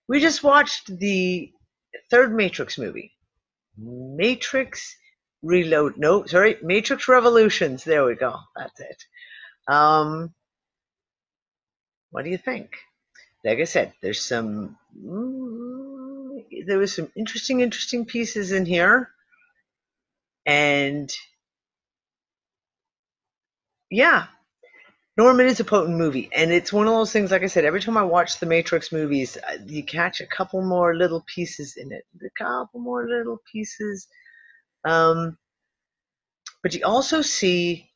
We just watched the third Matrix movie. Matrix Reload. No, sorry, Matrix Revolutions. There we go. That's it. What do you think? Like I said, there was some interesting pieces in here, and yeah, Norman is a potent movie, and it's one of those things. Like I said, every time I watch the Matrix movies, you catch a couple more little pieces in it, but you also see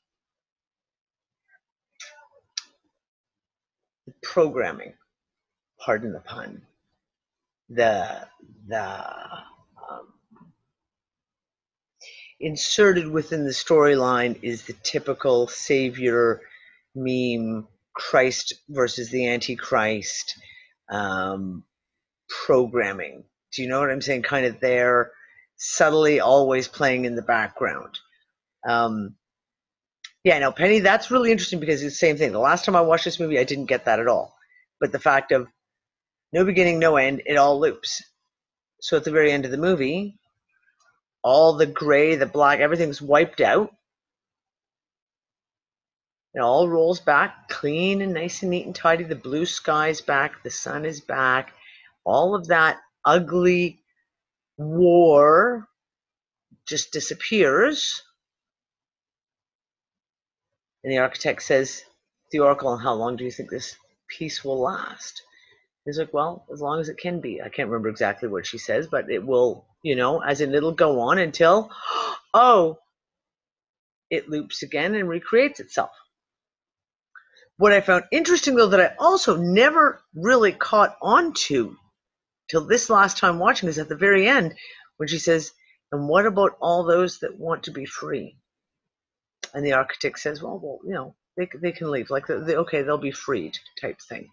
the programming. Pardon the pun. The um, inserted within the storyline is the typical savior meme, Christ versus the Antichrist programming. Do you know what I'm saying? Kind of there, subtly always playing in the background. Yeah, no, Penny, that's really interesting because it's the same thing. The last time I watched this movie, I didn't get that at all. But the fact of no beginning, no end, it all loops. So at the very end of the movie, all the gray, the black, everything's wiped out. It all rolls back clean and nice and neat and tidy. The blue sky's back. The sun is back. All of that ugly war just disappears. And the architect says, the Oracle, how long do you think this peace will last? He's like, well, as long as it can be. I can't remember exactly what she says, but it will, as in it'll go on until, it loops again and recreates itself. What I found interesting, though, that I also never really caught on to till this last time watching is at the very end when she says, and what about all those that want to be free? And the architect says, well, they can leave. Like, okay, they'll be freed type thing.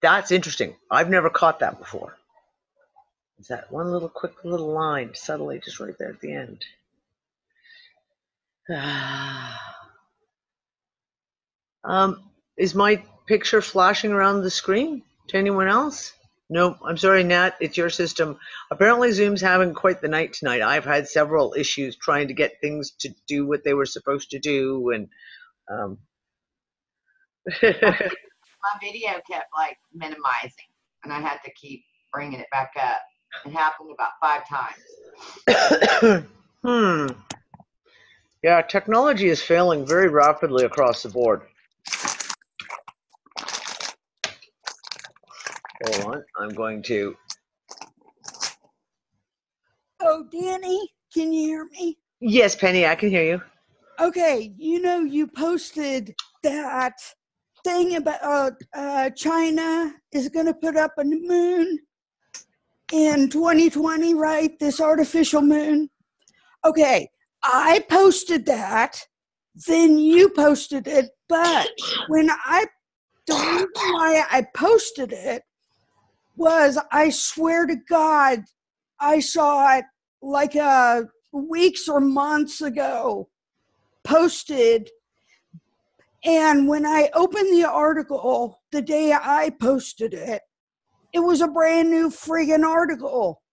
That's interesting. I've never caught that before. It's that one quick little line, subtly, just right there at the end. Is my picture flashing around the screen to anyone else? No, I'm sorry, Nat, it's your system. Apparently Zoom's having quite the night tonight. I've had several issues trying to get things to do what they were supposed to do, and my video kept minimizing, and I had to keep bringing it back up. It happened about 5 times. Yeah, technology is failing very rapidly across the board. Hold on, I'm going to. Oh, Danny, can you hear me? Yes, Penny, I can hear you. Okay, you posted that thing about China is going to put up a moon in 2020, right? This artificial moon. Okay, I posted that, then you posted it, but the reason why I posted it was, I swear to God, I saw it weeks or months ago posted, and when I opened the article the day I posted it, it was a brand new friggin' article.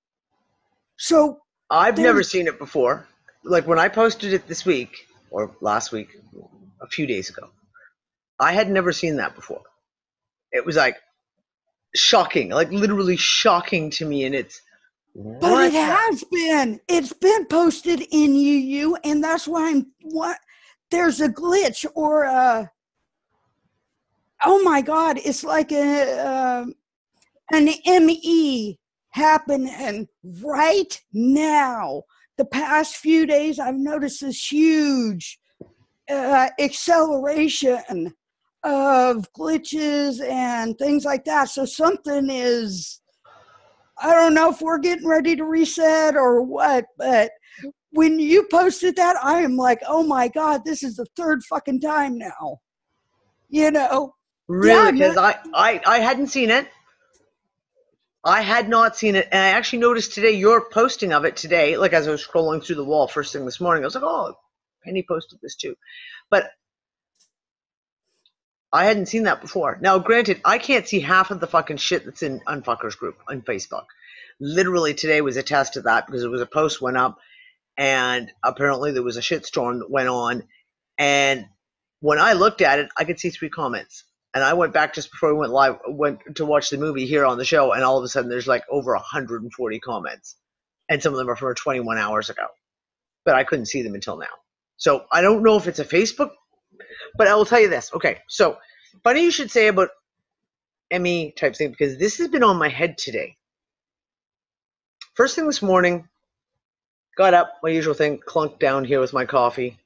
So I've never seen it before. Like when I posted it this week or last week, a few days ago, I had never seen that before. It was shocking, literally shocking to me, and but it has been. It's been posted in UU, and that's why there's a glitch or oh my God, it's like an ME happening right now. The past few days, I've noticed this huge acceleration of glitches and things like that. So something is, I don't know if we're getting ready to reset or what, but when you posted that, I am like, oh my God, this is the third fucking time now. Really? Because I hadn't seen it. I had not seen it, and I actually noticed today your posting of it today, as I was scrolling through the wall first thing this morning. I was like, oh, Penny posted this too. But I hadn't seen that before. Now, granted, I can't see half of the fucking shit that's in UnFuckers group on Facebook. Literally today was a test of that because it was a post went up and apparently there was a shitstorm that went on. And when I looked at it, I could see 3 comments. And I went back just before we went live, went to watch the movie here on the show, and all of a sudden there's like over 140 comments. And some of them are from 21 hours ago. But I couldn't see them until now. So I don't know if it's a Facebook, but I will tell you this. Okay, so funny you should say about Emmy type thing, because this has been on my head today. First thing this morning, got up, my usual thing, clunked down here with my coffee,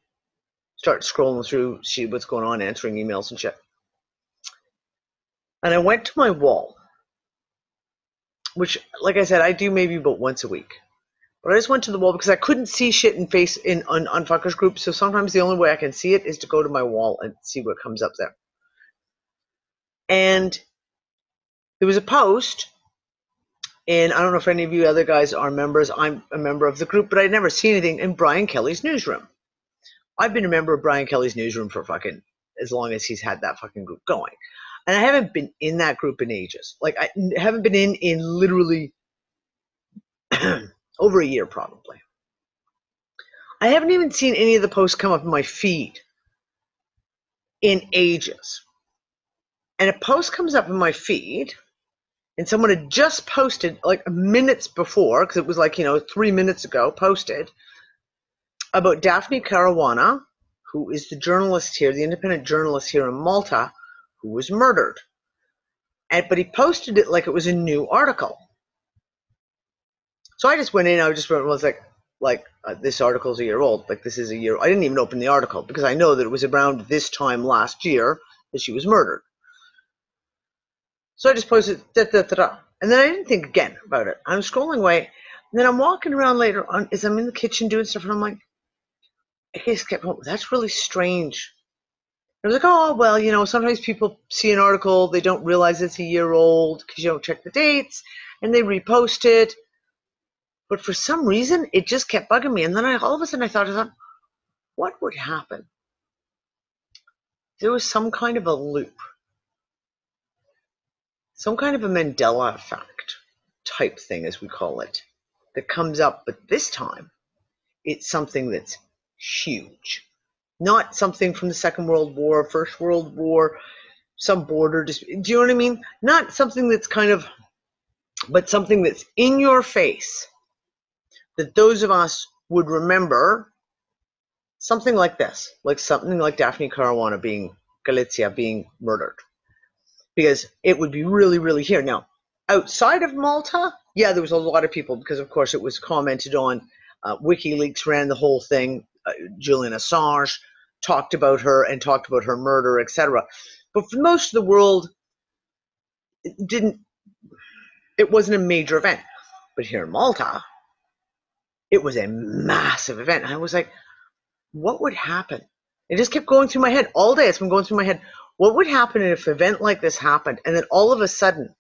start scrolling through, see what's going on, answering emails and shit. And I went to my wall, which, like I said, I do maybe about once a week. But I just went to the wall because I couldn't see shit on UnFuckers group. So sometimes the only way I can see it is to go to my wall and see what comes up there. And there was a post, and I don't know if any of you other guys are members. I'm a member of the group, but I'd never seen anything in Brian Kelly's newsroom. I've been a member of Brian Kelly's newsroom for fucking as long as he's had that fucking group going. And I haven't been in that group in ages. Like, I haven't been in literally over a year probably. I haven't even seen any of the posts come up in my feed in ages. And a post comes up in my feed, and someone had just posted, like minutes before, because it was like, 3 minutes ago, posted about Daphne Caruana, who is the journalist here, the independent journalist here in Malta, who was murdered. But he posted it like it was a new article. So I just went in, I was like, this article's a year old. Like, this is a year. I didn't even open the article because I know that it was around this time last year that she was murdered. So I just posted, and then I didn't think again about it. I'm scrolling away, and then I'm walking around later on as I'm in the kitchen doing stuff, and I'm like, I just kept going, that's really strange. I was like, oh, well, sometimes people see an article, they don't realize it's a year old because you don't check the dates, and they repost it. But for some reason, it just kept bugging me. And then all of a sudden I thought, what would happen? There was some kind of a loop, some kind of a Mandela effect type thing, as we call it, that comes up. But this time, it's something that's huge. Not something from the Second World War, First World War, some border dispute. Do you know what I mean? Not something that's but something that's in your face, that those of us would remember something like this, like something like Daphne Caruana Galizia being murdered. Because it would be really, really here. Now, outside of Malta, yeah, there was a lot of people because, of course, it was commented on. WikiLeaks ran the whole thing. Julian Assange talked about her and talked about her murder, etc. But for most of the world, it wasn't a major event. But here in Malta, it was a massive event. And I was like, what would happen? It just kept going through my head all day. It's been going through my head. What would happen if an event like this happened and then all of a sudden,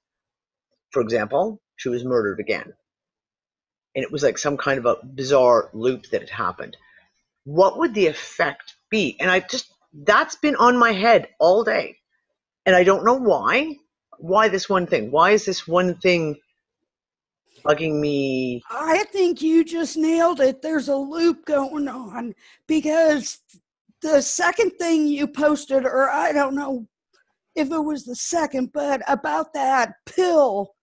for example, she was murdered again? And it was like some kind of a bizarre loop that had happened. What would the effect be? And that's been on my head all day. And I don't know why. Why this one thing? Why is this one thing bugging me? I think you just nailed it. There's a loop going on because the second thing you posted, or I don't know if it was the second, but about that pill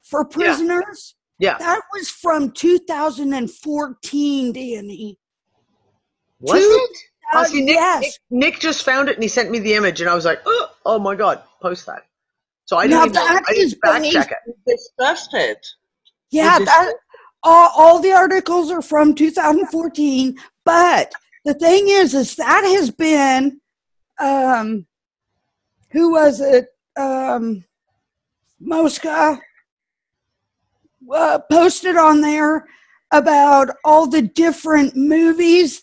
for prisoners. Yeah. That was from 2014, Danny. Was it? See, Yes. Nick just found it and he sent me the image and I was like, oh my God, post that. So I didn't fact check it. We discussed it. Yeah, all the articles are from 2014, but the thing is that has been, who was it? Mosca posted on there about all the different movies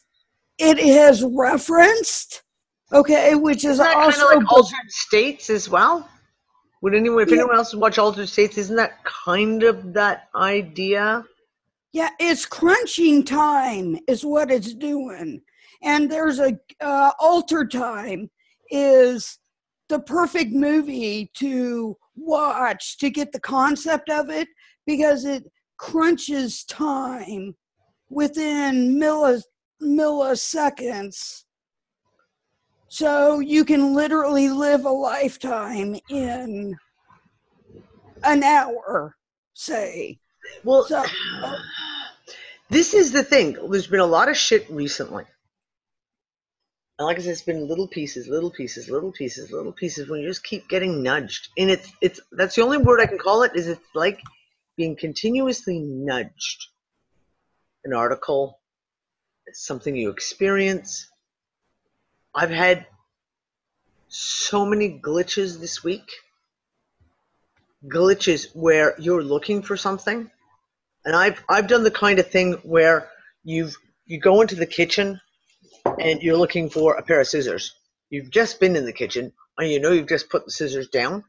it has referenced, okay, which is that also kind of like Altered States as well. If anyone else watch Altered States, isn't that kind of that idea? Yeah, it's crunching time is what it's doing. And there's a alter time is the perfect movie to watch to get the concept of it, because it crunches time within milliseconds. So you can literally live a lifetime in an hour, say. Well, So, this is the thing. There's been a lot of shit recently. And like I said, it's been little pieces, little pieces, little pieces, little pieces, when you just keep getting nudged. And it's that's the only word I can call it, is it's like being continuously nudged. An article, it's something you experience. I've had so many glitches this week. Glitches where you're looking for something. And I've done the kind of thing where you go into the kitchen and you're looking for a pair of scissors. You've just been in the kitchen and you know you've just put the scissors down,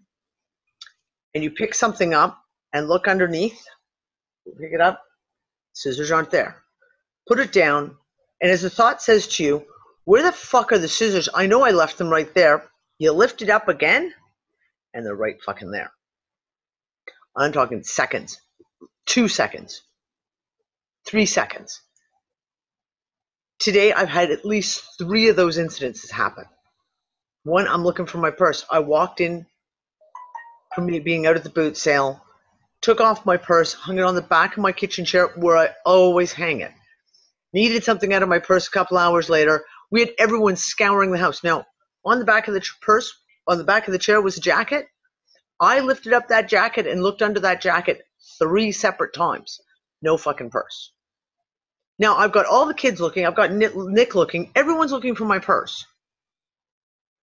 and you pick something up and look underneath, pick it up, scissors aren't there. Put it down, and as the thought says to you, where the fuck are the scissors? I know I left them right there. You lift it up again, and they're right fucking there. I'm talking seconds, 2 seconds, 3 seconds. Today, I've had at least 3 of those incidences happen. One, I'm looking for my purse. I walked in from me being out at the boot sale, took off my purse, hung it on the back of my kitchen chair where I always hang it. Needed something out of my purse a couple hours later. We had everyone scouring the house. Now, on the back of the purse, on the back of the chair was a jacket. I lifted up that jacket and looked under that jacket 3 separate times. No fucking purse. Now, I've got all the kids looking. I've got Nick looking. Everyone's looking for my purse.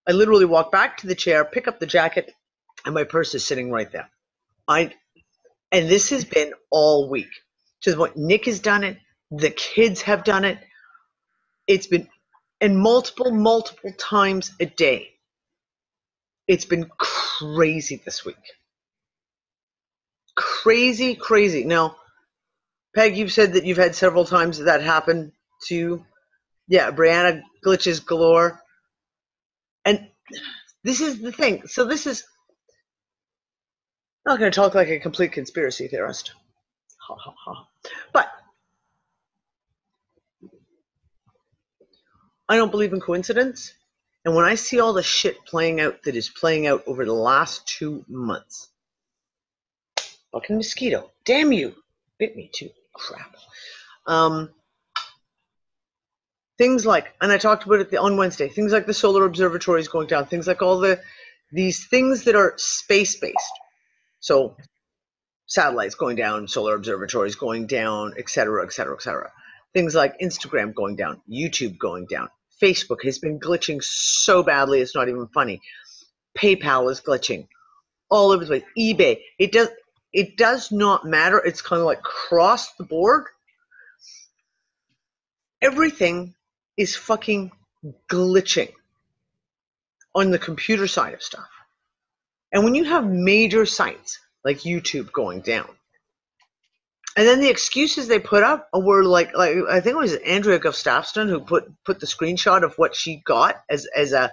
I literally walk back to the chair, pick up the jacket, and my purse is sitting right there. And this has been all week. To the point, Nick has done it. The kids have done it. It's been, and multiple times a day. It's been crazy this week. Crazy, crazy. Now, Peg, you've said that you've had several times that happen to you. Yeah, Brianna, glitches galore. And this is the thing. So this is, I'm not going to talk like a complete conspiracy theorist. Ha, ha, ha. But I don't believe in coincidence. And when I see all the shit playing out that is playing out over the last 2 months, fucking mosquito, damn you, bit me too, crap. Things like, and I talked about it on Wednesday, things like the solar observatories going down, things like all these things that are space-based. So satellites going down, solar observatories going down, et cetera, et cetera, et cetera. Things like Instagram going down, YouTube going down. Facebook has been glitching so badly, it's not even funny. PayPal is glitching all over the place. eBay, it does not matter. It's kind of like across the board. Everything is fucking glitching on the computer side of stuff. And when you have major sites like YouTube going down, and then the excuses they put up were like I think it was Andrea Gustafsson who put the screenshot of what she got as a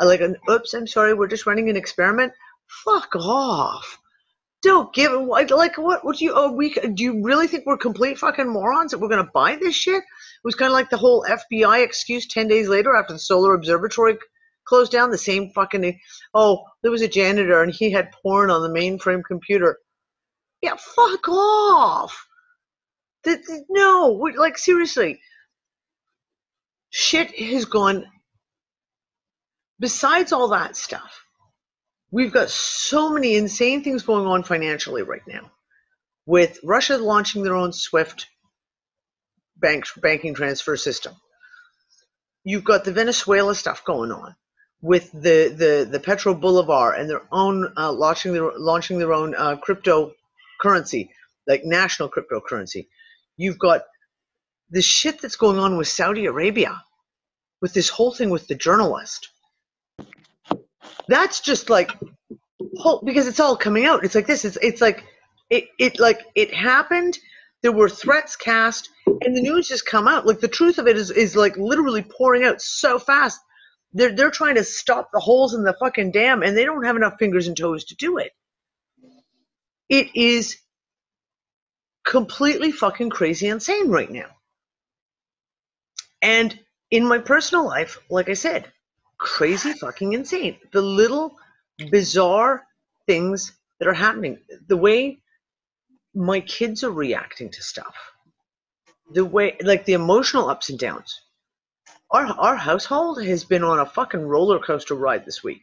like an oops, I'm sorry, we're just running an experiment. Fuck off. Don't give it, like what do you do you really think we're complete fucking morons that we're gonna buy this shit? It was kind of like the whole FBI excuse 10 days later after the solar observatory closed down. The same fucking, oh, there was a janitor and he had porn on the mainframe computer. Yeah, fuck off. No, like seriously, shit has gone. Besides all that stuff, we've got so many insane things going on financially right now. With Russia launching their own SWIFT banking transfer system. You've got the Venezuela stuff going on with the Petro Boulevard and their own launching their own cryptocurrency, like national cryptocurrency. You've got the shit that's going on with Saudi Arabia, with this whole thing with the journalist. That's just like, because it's all coming out. It's like this. It's like it happened. There were threats cast, and the news just come out. Like the truth of it is like literally pouring out so fast They're trying to stop the holes in the fucking dam, and they don't have enough fingers and toes to do it. It is completely fucking crazy insane right now. And in my personal life, like I said, crazy fucking insane. The little bizarre things that are happening, the way my kids are reacting to stuff, the way, like the emotional ups and downs. Our household has been on a fucking roller coaster ride this week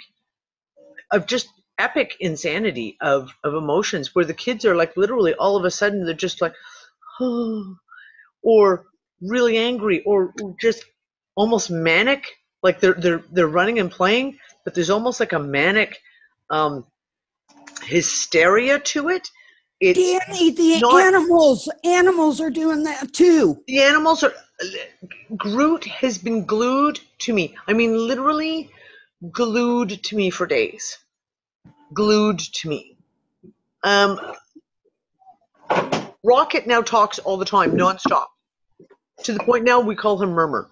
of just epic insanity of emotions, where the kids are like literally all of a sudden they're just like, oh, or really angry, or just almost manic, like they're running and playing, but there's almost like a manic hysteria to it. It's Danny, the not, animals are doing that too. the animals are, Groot has been glued to me. I mean, literally glued to me for days. Glued to me. Rocket now talks all the time, nonstop. To the point now we call him Murmur.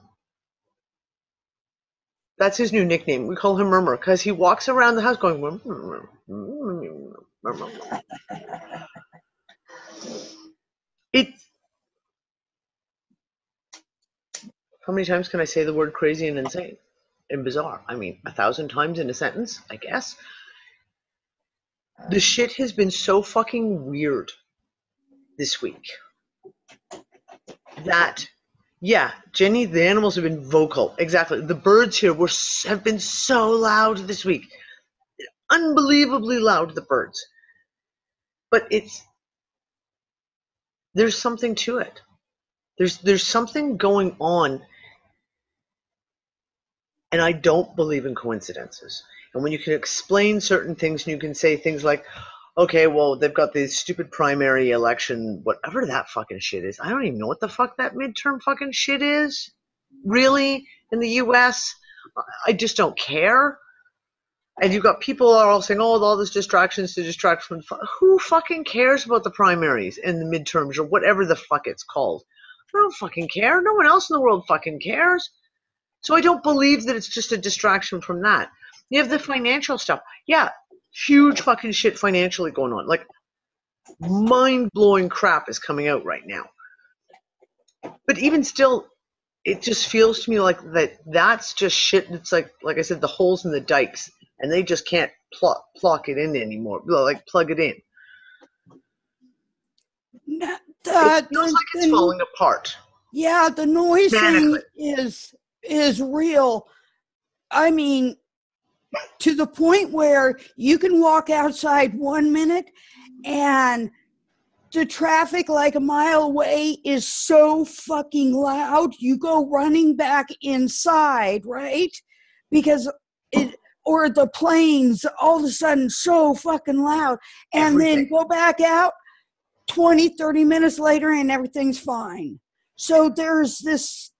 That's his new nickname. We call him Murmur because he walks around the house going, murmur, murmur, murmur. How many times can I say the word crazy and insane and bizarre? I mean, 1,000 times in a sentence, I guess. The shit has been so fucking weird this week that, yeah, Jenny, the animals have been vocal. Exactly. The birds here have been so loud this week. Unbelievably loud, the birds. But there's something to it. There's something going on, and I don't believe in coincidences. And when you can explain certain things, and you can say things like, okay, well, they've got this stupid primary election, whatever that fucking shit is. I don't even know what the fuck that midterm fucking shit is. Really? In the US? I just don't care. And you've got people are all saying, oh, all this distractions to distract from, who fucking cares about the primaries and the midterms or whatever the fuck it's called? I don't fucking care. No one else in the world fucking cares. So I don't believe that it's just a distraction from that. You have the financial stuff. Yeah, huge fucking shit financially going on. Like, mind-blowing crap is coming out right now. But even still, it just feels to me like that's just shit. It's like I said, the holes in the dikes, and they just can't plug it in anymore. Like, plug it in. It feels like it's falling apart. Yeah, the noise thing is real. I mean, to the point where you can walk outside 1 minute and the traffic like a mile away is so fucking loud, you go running back inside, right? Because or the planes all of a sudden so fucking loud, and then go back out 20, 30 minutes later and everything's fine. So there's this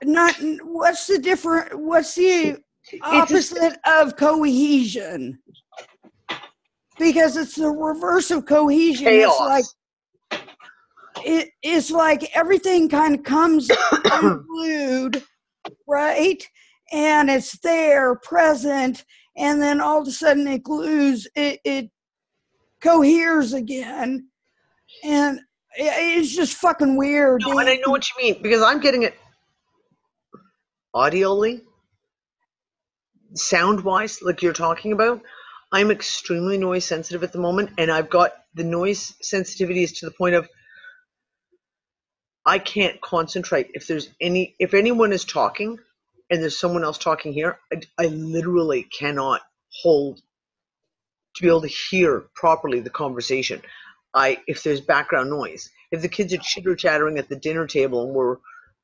not, what's the opposite of cohesion? Because it's the reverse of cohesion. Chaos. It's like everything kind of comes unglued, right? And it's there, present, and then all of a sudden it glues, it coheres again, and it's just fucking weird. No, and I know what you mean, because I'm getting it audially, sound-wise, like you're talking about. I'm extremely noise sensitive at the moment, and I've got the noise sensitivity is to the point of I can't concentrate. If anyone is talking and there's someone else talking here, I literally cannot hold to be able to hear properly the conversation. If there's background noise, if the kids are chitter-chattering at the dinner table and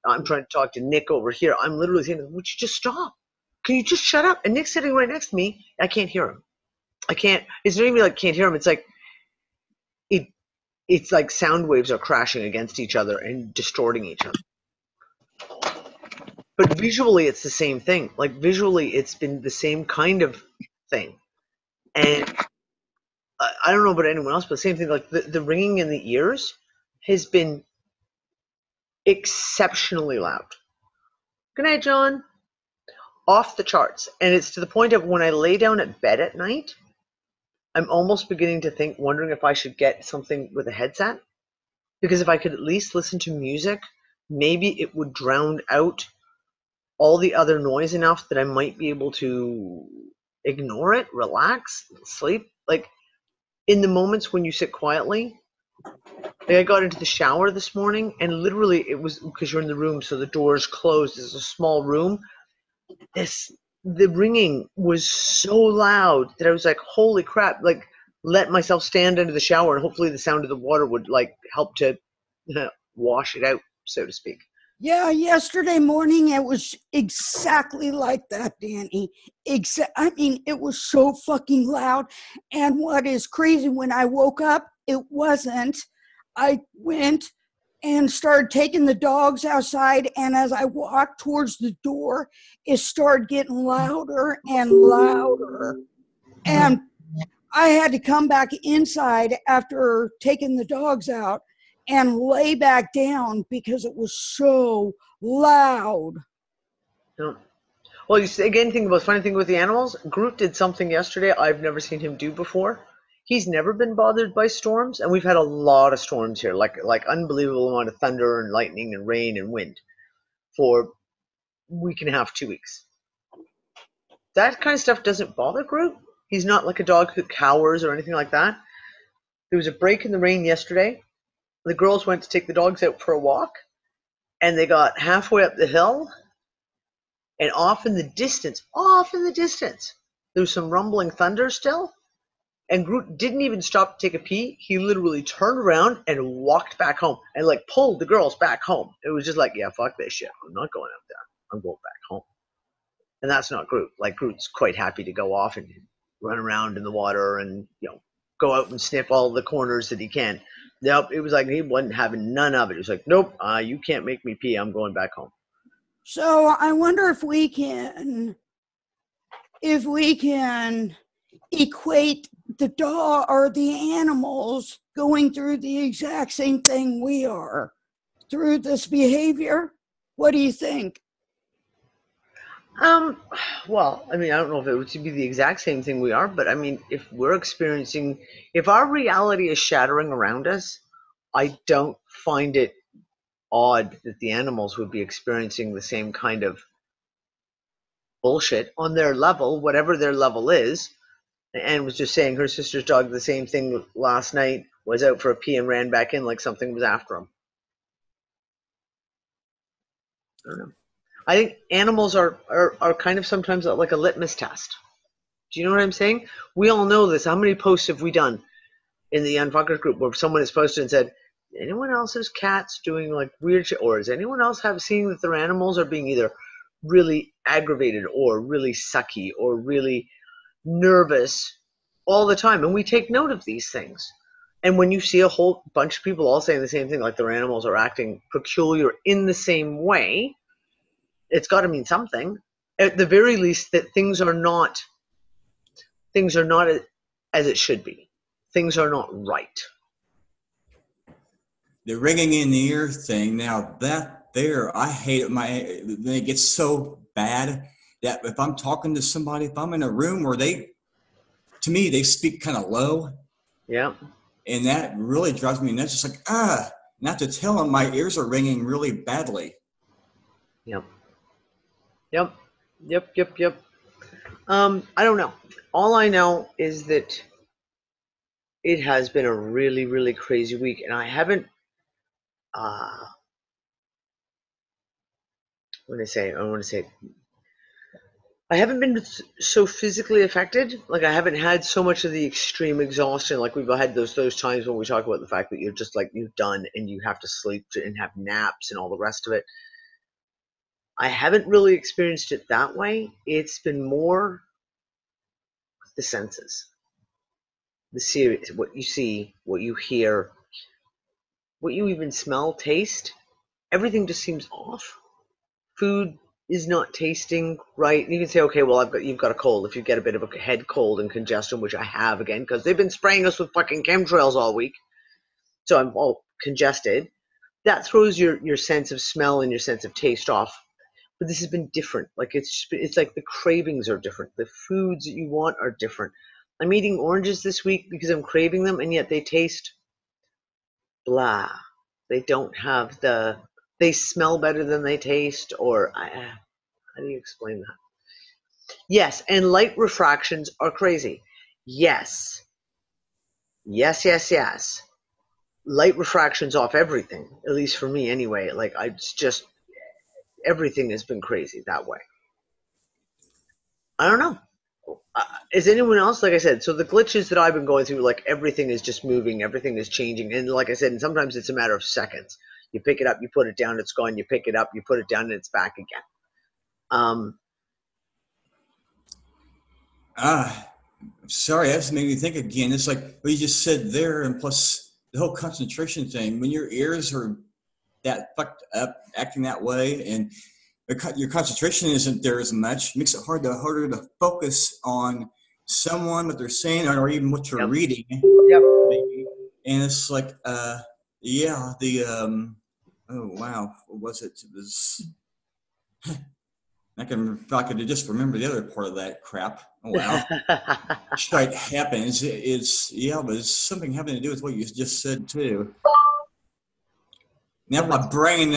I'm trying to talk to Nick over here, I'm literally saying, would you just stop? Can you just shut up? And Nick's sitting right next to me. I can't hear him. I can't. It's not even like can't hear him. It's like it's like sound waves are crashing against each other and distorting each other. But visually, it's the same thing. Like visually, it's been the same kind of thing. And I don't know about anyone else, but the same thing. Like the ringing in the ears has been exceptionally loud. Good night, John. Off the charts. And it's to the point of when I lay down at bed at night, I'm almost beginning to wondering if I should get something with a headset. Because if I could at least listen to music, maybe it would drown out all the other noise enough that I might be able to ignore it, relax, sleep. Like in the moments when you sit quietly, like I got into the shower this morning and literally it was because you're in the room, so the door's closed. It's a small room. The ringing was so loud that I was like, holy crap, like let myself stand under the shower and hopefully the sound of the water would like help to wash it out, so to speak. Yeah, yesterday morning it was exactly like that, Danny. I mean, it was so fucking loud. And what is crazy, when I woke up, it wasn't. I went and started taking the dogs outside, and as I walked towards the door, it started getting louder and louder. And I had to come back inside after taking the dogs out and lay back down because it was so loud. Yeah. Well, again, think about the funny thing with the animals. Groot did something yesterday I've never seen him do before. He's never been bothered by storms, and we've had a lot of storms here, like unbelievable amount of thunder and lightning and rain and wind for a week and a half, 2 weeks. That kind of stuff doesn't bother Groot. He's not like a dog who cowers or anything like that. There was a break in the rain yesterday. The girls went to take the dogs out for a walk, and they got halfway up the hill, and off in the distance, there was some rumbling thunder still, and Groot didn't even stop to take a pee. He literally turned around and walked back home and like pulled the girls back home. It was just like, yeah, fuck this shit. I'm not going up there. I'm going back home. And that's not Groot. Like Groot's quite happy to go off and run around in the water and, go out and sniff all the corners that he can. Nope, it was like he wasn't having none of it. It was like, nope, you can't make me pee. I'm going back home. So I wonder if we can equate the dog or the animals going through the exact same thing we are through this behavior. What do you think? Well, I mean, I don't know if it would be the exact same thing we are, but I mean, if our reality is shattering around us, I don't find it odd that the animals would be experiencing the same kind of bullshit on their level, whatever their level is. Anne was just saying her sister's dog did the same thing last night, was out for a pee and ran back in like something was after him. I don't know. I think animals are kind of sometimes like a litmus test. Do you know what I'm saying? We all know this. How many posts have we done in the UnFuckers group where someone has posted and said, anyone else's cats doing like weird shit, or is anyone else seeing that their animals are being either really aggravated or really sucky or really nervous all the time? And we take note of these things. And when you see a whole bunch of people all saying the same thing, like their animals are acting peculiar in the same way, it's got to mean something. At the very least, that things are not as it should be. Things are not right. The ringing in the ear thing, now that there, I hate it. It gets so bad that if I'm talking to somebody, if I'm in a room where they speak kind of low. Yeah. And that really drives me nuts. It's like, not to tell them my ears are ringing really badly. Yep. I don't know. All I know is that it has been a really, really crazy week, and I haven't. I want to say, I haven't been so physically affected. Like I haven't had so much of the extreme exhaustion. Like we've had those times when we talk about the fact that you're just like you've done and you have to sleep and have naps and all the rest of it. I haven't really experienced it that way. It's been more the senses, the series, what you see, what you hear, what you even smell, taste. Everything just seems off. Food is not tasting right. You can say, okay, well, you've got a cold. If you get a bit of a head cold and congestion, which I have again, because they've been spraying us with fucking chemtrails all week, so I'm all congested. that throws your sense of smell and your sense of taste off. But this has been different. Like it's like the cravings are different. The foods that you want are different. I'm eating oranges this week because I'm craving them, and yet they taste blah. They don't have they smell better than they taste, or how do you explain that? Yes, and light refractions are crazy. Yes. Yes. Light refractions off everything, at least for me anyway. Like it's just everything has been crazy that way. I don't know. Is anyone else, like I said, so the glitches that I've been going through, like everything is just moving, everything is changing. And like I said, and sometimes it's a matter of seconds. You pick it up, you put it down, it's gone. You pick it up, you put it down, and it's back again. Sorry, that just made me think again. It's like what you just said there, and plus the whole concentration thing. When your ears are that fucked up, acting that way, and your concentration isn't there as much, it makes it harder to focus on someone, what they're saying, or even what you're reading. Yep. And it's like, oh wow, what was it? It was. I could just remember the other part of that crap. Oh, wow. What happens it was something having to do with what you just said too. Now my brain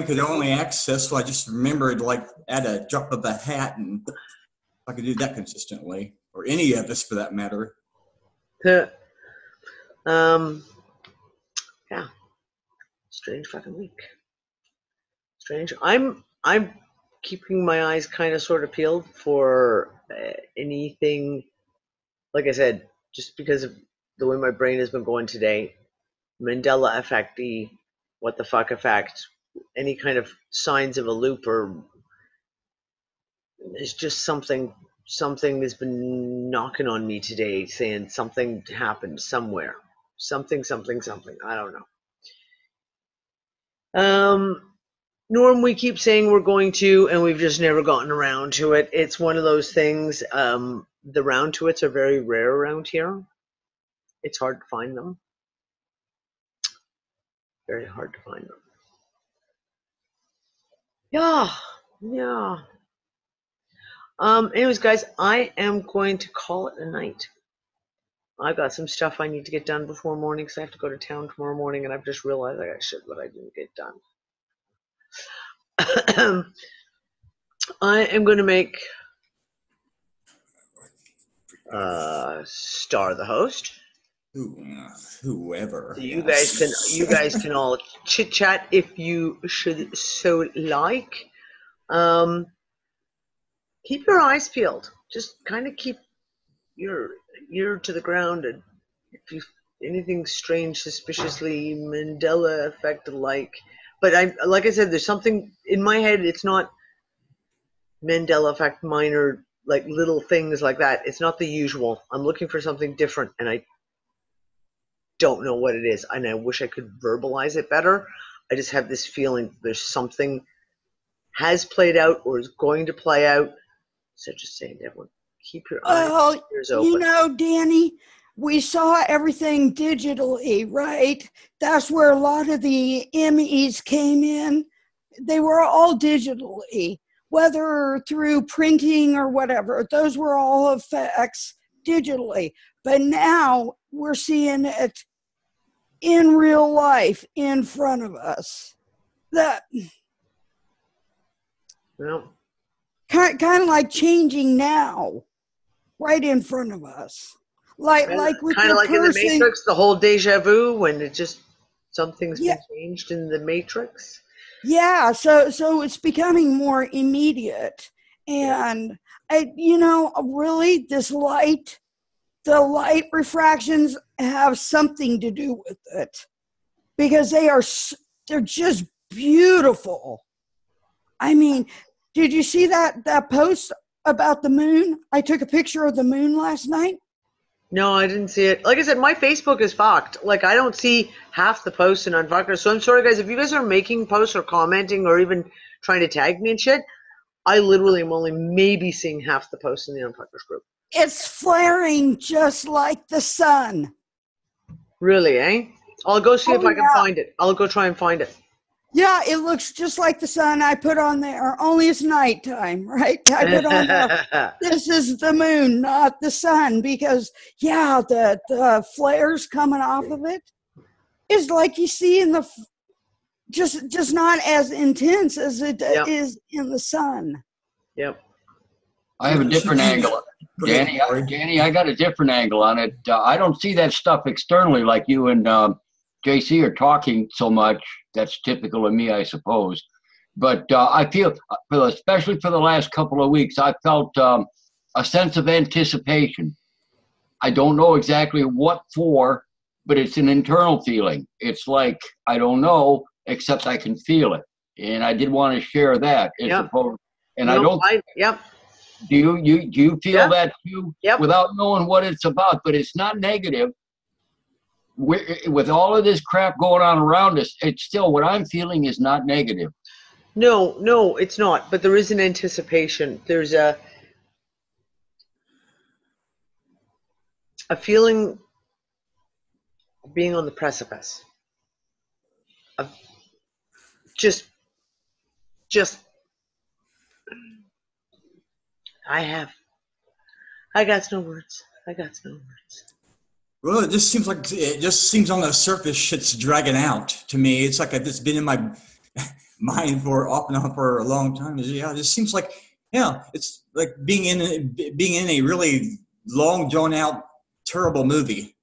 could only access, so I just remembered like at a drop of a hat, and I could do that consistently, or any of us for that matter. Yeah. Strange fucking week. Strange. I'm keeping my eyes kind of sort of peeled for anything, like I said, just because of the way my brain has been going today. Mandela effect, what the fuck effect, any kind of signs of a loop, or it's just something has been knocking on me today saying something happened somewhere. Something. I don't know. Norm, we keep saying we're going to, and we've just never gotten around to it. It's one of those things. The round to it's are very rare around here. It's hard to find them. Very hard to find them. Yeah. Anyways, guys, I am going to call it a night. I got some stuff I need to get done before morning because I have to go to town tomorrow morning, and I've just realized I got shit that I didn't get done. I am going to make Star the host. Whoever. So you guys can all chit chat if you should so like. Keep your eyes peeled. Just kind of keep your ear to the ground, and if you anything strange, suspiciously Mandela effect like. But like I said, there's something in my head. It's not Mandela effect minor, like little things like that. It's not the usual. I'm looking for something different, and I don't know what it is, and I wish I could verbalize it better. I just have this feeling there's something has played out or is going to play out. So just saying to everyone, keep your ears open. You know, Danny, we saw everything digitally, right? That's where a lot of the MEs came in. They were all digitally, whether through printing or whatever. Those were all effects digitally. But now we're seeing it in real life in front of us. That kind of like changing now, right in front of us. Like with kind of like person, in the Matrix, the whole deja vu when it just something's been changed in the Matrix. Yeah, so it's becoming more immediate, and really, the light refractions have something to do with it, because they're just beautiful. I mean, did you see that post about the moon? I took a picture of the moon last night. No, I didn't see it. Like I said, my Facebook is fucked. Like, I don't see half the posts in UnFuckers. So I'm sorry, guys, if you guys are making posts or commenting or even trying to tag me and shit, I literally am only maybe seeing half the posts in the UnFuckers group. It's flaring just like the sun. Really, eh? I'll go see if Oh, I can yeah. find it. I'll go try and find it. Yeah, it looks just like the sun. I put on there, only it's nighttime, right? I put on there, this is the moon, not the sun, because, yeah, the flares coming off of it is like you see in the, just not as intense as it is in the sun. Yep. I have a different angle. Danny, I got a different angle on it. I don't see that stuff externally like you and JC are talking so much. That's typical of me, I suppose. But I feel, especially for the last couple of weeks, I felt a sense of anticipation. I don't know exactly what for, but it's an internal feeling. It's like, I don't know, except I can feel it. And I did want to share that. Yep. And I don't. Yep. Do you feel that too? Yep. Without knowing what it's about, but it's not negative. With all of this crap going on around us, it's still, what I'm feeling is not negative. No, it's not. But there is an anticipation. There's a feeling of being on the precipice. Of just I got no words. Well, it just seems on the surface shit's dragging out to me. It's like it's been in my mind for off and on for a long time. Yeah, it just seems like, yeah, it's like being in a really long, drawn out, terrible movie.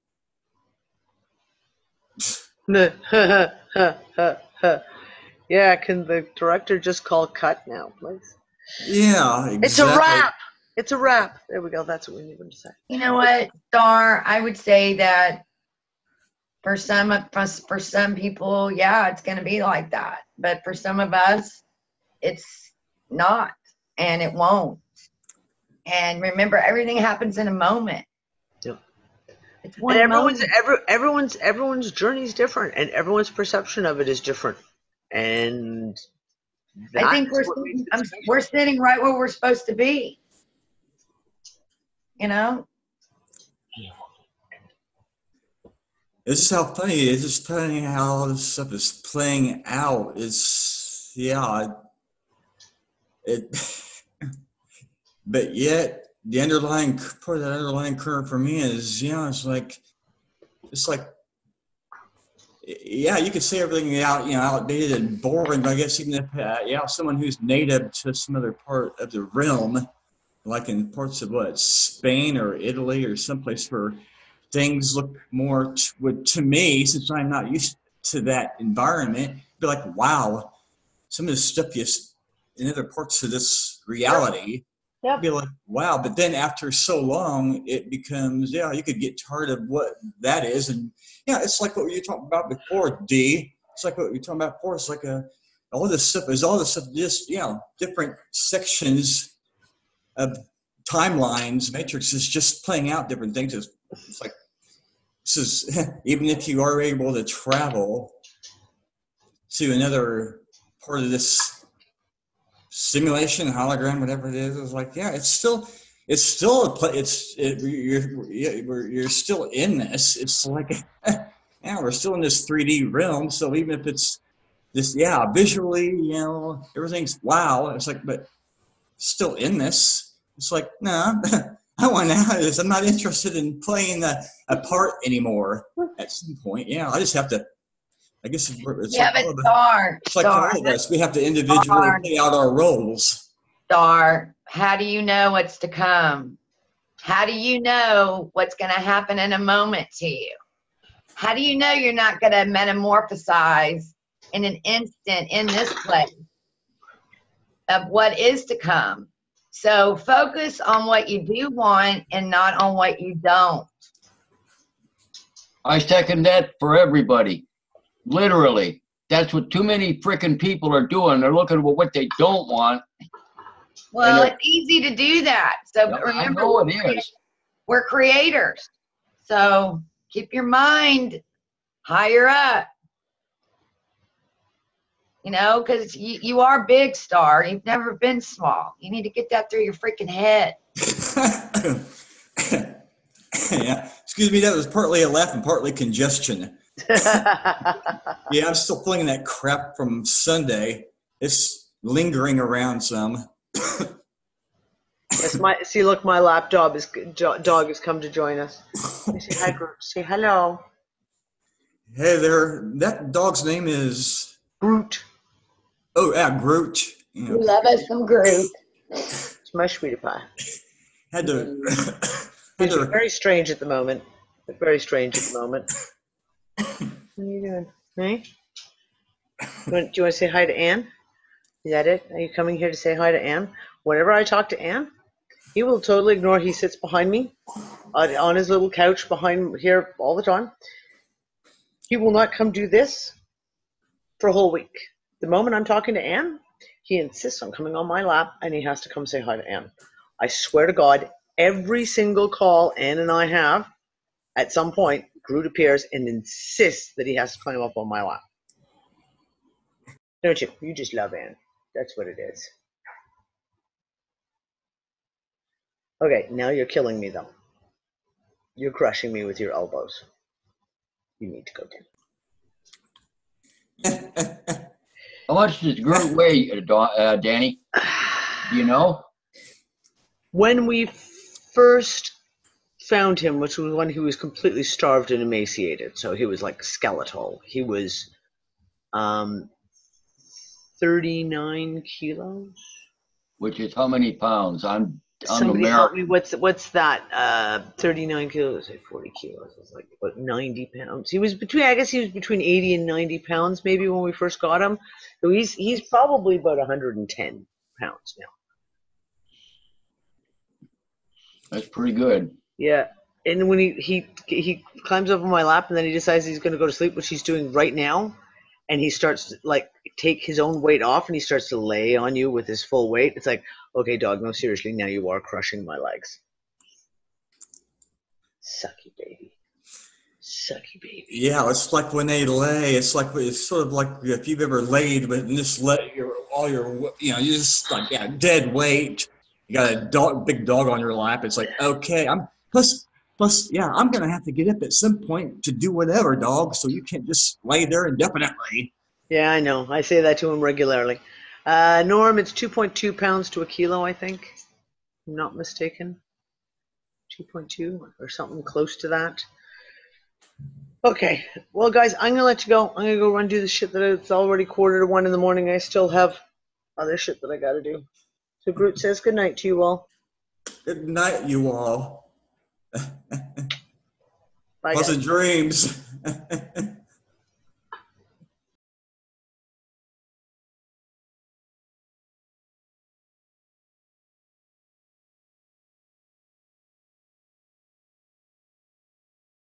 Yeah, can the director just call cut now, please? Yeah, exactly. It's a wrap. It's a wrap. There we go. That's what we need them to say. You know what, Dar? I would say that for some people, yeah, it's going to be like that. But for some of us, it's not, and it won't. And remember, everything happens in a moment. Yep. It's one And moment. everyone's journey is different, and everyone's perception of it is different. And I think we're sitting right where we're supposed to be. You know? It's just how funny it is. It's just funny how all this stuff is playing out. It's, yeah. But yet, the underlying part of that underlying current for me is, yeah, it's like, yeah, you could say everything outdated and boring, but I guess even if, someone who's native to some other part of the realm, like in parts of Spain or Italy or someplace where things look more to me, since I'm not used to that environment, be like, wow, some of the stuff in other parts of this reality, be like, wow. But then after so long, it becomes, you could get tired of what that is. And it's like what you were talking about before, D. It's like what we were talking about before. It's like all this stuff, just, different sections of timelines, matrix is just playing out different things. It's like, this is, even if you are able to travel to another part of this simulation, hologram, whatever it is, it's like, you're still in this. It's like, we're still in this 3D realm. So even if it's this, visually, everything's wow. It's like, but still in this. It's like, no, I want out of this. I'm not interested in playing a part anymore at some point. I just have to, I guess it's but Dar. It's like all of us. We have to individually play out our roles. Dar, how do you know what's to come? How do you know what's going to happen in a moment to you? How do you know you're not going to metamorphosize in an instant in this place of what is to come? So focus on what you do want and not on what you don't. I second that for everybody. Literally. That's what too many freaking people are doing. They're looking at what they don't want. Well, it's easy to do that. So remember, we're creators. So keep your mind higher up. Because you are big, Star. You've never been small. You need to get that through your freaking head. Excuse me, that was partly a laugh and partly congestion. Yeah, I'm still feeling that crap from Sunday. It's lingering around some. Yes, look, my lap dog has come to join us. Say hi, Groot. Say hello. Hey there, that dog's name is... Groot. Oh, yeah, Groot. You know, We love us some Groot. It's my sweetie pie. had to... He's very strange at the moment. Very strange at the moment. What are you doing? Hey? Do you want to say hi to Anne? Is that it? Are you coming here to say hi to Anne? Whenever I talk to Anne, he will totally ignore. He sits behind me on his little couch behind here all the time. He will not come do this for a whole week. The moment I'm talking to Anne, he insists on coming on my lap, and he has to come say hi to Anne. I swear to God, every single call Anne and I have, at some point, Groot appears and insists that he has to climb up on my lap. Don't you? You just love Anne. That's what it is. Okay, now you're killing me, though. You're crushing me with your elbows. You need to go down. How much does Groot weigh, Danny? Do you know? When we first found him, which was when he was completely starved and emaciated, so he was like skeletal. He was 39 kilos. Which is how many pounds? I'm Somebody help me. American. What's that? 39 kilos, like 40 kilos. It's like about 90 pounds. I guess he was between 80 and 90 pounds maybe when we first got him. So he's probably about 110 pounds now. That's pretty good. Yeah. And when he climbs up on my lap and then he decides he's going to go to sleep, which he's doing right now, and he starts to like take his own weight off and he starts to lay on you with his full weight. It's like, okay, dog, no, seriously, now you are crushing my legs. Sucky baby. Sucky baby. Yeah, it's like when they lay. It's sort of like if you've ever laid, but just let you're just like dead weight. You got a big dog on your lap. It's like, okay, plus, yeah, I'm gonna have to get up at some point to do whatever, dog. So you can't just lay there indefinitely. Yeah, I know. I say that to him regularly. Norm, it's 2.2 pounds to a kilo, I think. If I'm not mistaken. 2.2 or something close to that. Okay, well, guys, I'm gonna let you go. I'm gonna go run do the shit that it's already 1:45 in the morning. I still have other shit that I gotta do. So Groot says good night to you all. Good night, you all. Bye, Pleasant guys. dreams.